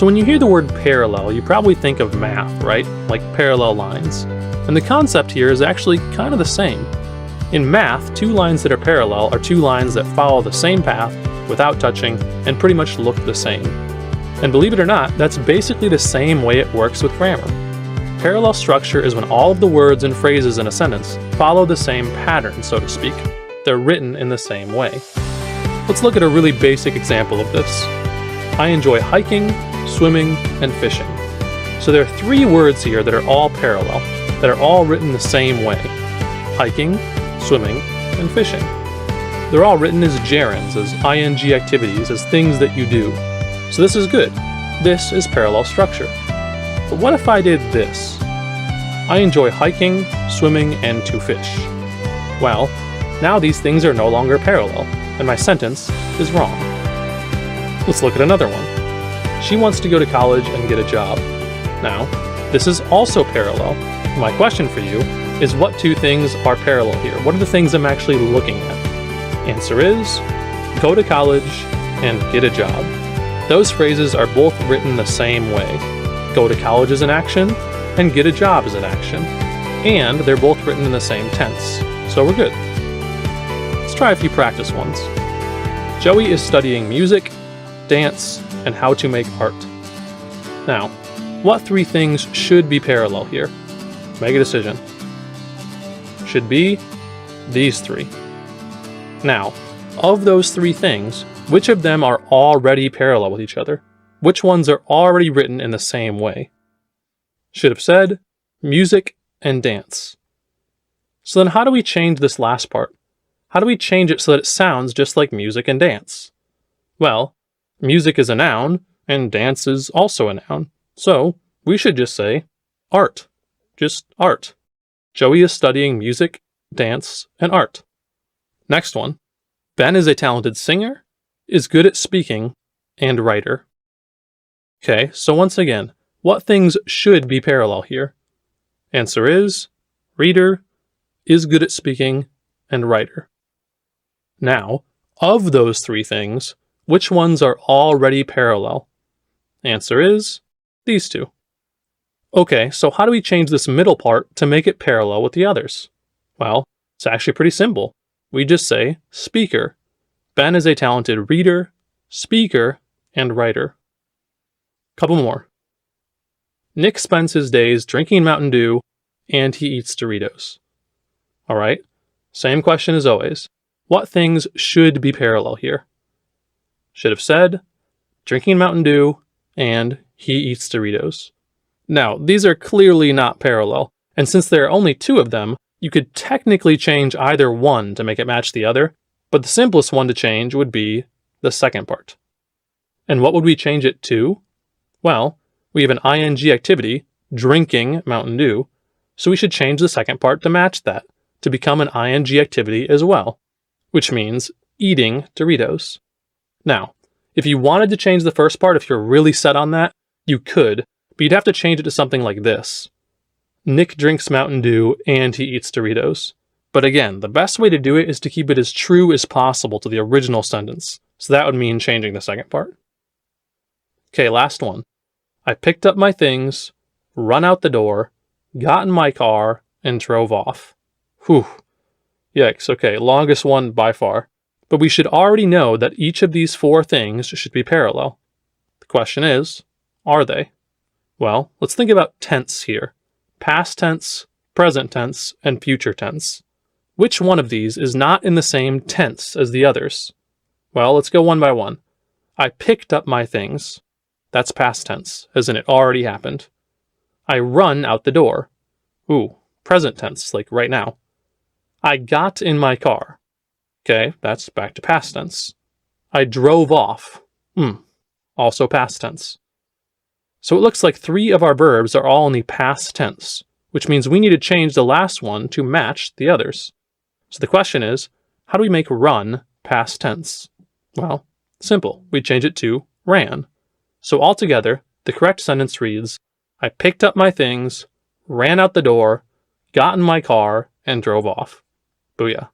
So when you hear the word parallel, you probably think of math, right? Like parallel lines. And the concept here is actually kind of the same. In math, two lines that are parallel are two lines that follow the same path without touching and pretty much look the same. And believe it or not, that's basically the same way it works with grammar. Parallel structure is when all of the words and phrases in a sentence follow the same pattern, so to speak. They're written in the same way. Let's look at a really basic example of this. I enjoy hiking, swimming, and fishing. So there are three words here that are all parallel, that are all written the same way. Hiking, swimming, and fishing. They're all written as gerunds, as ing activities, as things that you do. So this is good. This is parallel structure. But what if I did this? I enjoy hiking, swimming, and to fish. Well, now these things are no longer parallel, and my sentence is wrong. Let's look at another one. She wants to go to college and get a job. Now, this is also parallel. My question for you is, what two things are parallel here? What are the things I'm actually looking at? Answer is, go to college and get a job. Those phrases are both written the same way. Go to college is an action, and get a job is an action. And they're both written in the same tense, so we're good. Let's try a few practice ones. Joey is studying music, dance, and how to make art. Now, what three things should be parallel here? Make a decision. Should be these three. Now, of those three things, which of them are already parallel with each other? Which ones are already written in the same way? Should have said music and dance. So then how do we change this last part? How do we change it so that it sounds just like music and dance? Well, music is a noun, and dance is also a noun. So we should just say art. Just art. Joey is studying music, dance, and art. Next one. Ben is a talented singer, is good at speaking, and writer. Okay, so once again, what things should be parallel here? Answer is reader, is good at speaking, and writer. Now, of those three things, which ones are already parallel? Answer is these two. Okay, so how do we change this middle part to make it parallel with the others? Well, it's actually pretty simple. We just say speaker. Ben is a talented reader, speaker, and writer. Couple more. Nick spends his days drinking Mountain Dew, and he eats Doritos. Alright, same question as always. What things should be parallel here? Should have said drinking Mountain Dew, and he eats Doritos. Now, these are clearly not parallel, and since there are only two of them, you could technically change either one to make it match the other, but the simplest one to change would be the second part. And what would we change it to? Well, we have an ing activity, drinking Mountain Dew, so we should change the second part to match that, to become an ing activity as well, which means eating Doritos. Now, if you wanted to change the first part, if you're really set on that, you could, but you'd have to change it to something like this. Nick drinks Mountain Dew and he eats Doritos. But again, the best way to do it is to keep it as true as possible to the original sentence. So that would mean changing the second part. Okay, last one. I picked up my things, run out the door, got in my car, and drove off. Whew. Yikes, okay, longest one by far. But we should already know that each of these four things should be parallel. The question is, are they? Well, let's think about tense here. Past tense, present tense, and future tense. Which one of these is not in the same tense as the others? Well, let's go one by one. I picked up my things. That's past tense, as in it already happened. I run out the door. Ooh, present tense, like right now. I got in my car. Okay, that's back to past tense. I drove off. Also past tense. So it looks like three of our verbs are all in the past tense, which means we need to change the last one to match the others. So the question is, how do we make run past tense? Well, simple. We change it to ran. So altogether, the correct sentence reads, I picked up my things, ran out the door, got in my car, and drove off. Booyah.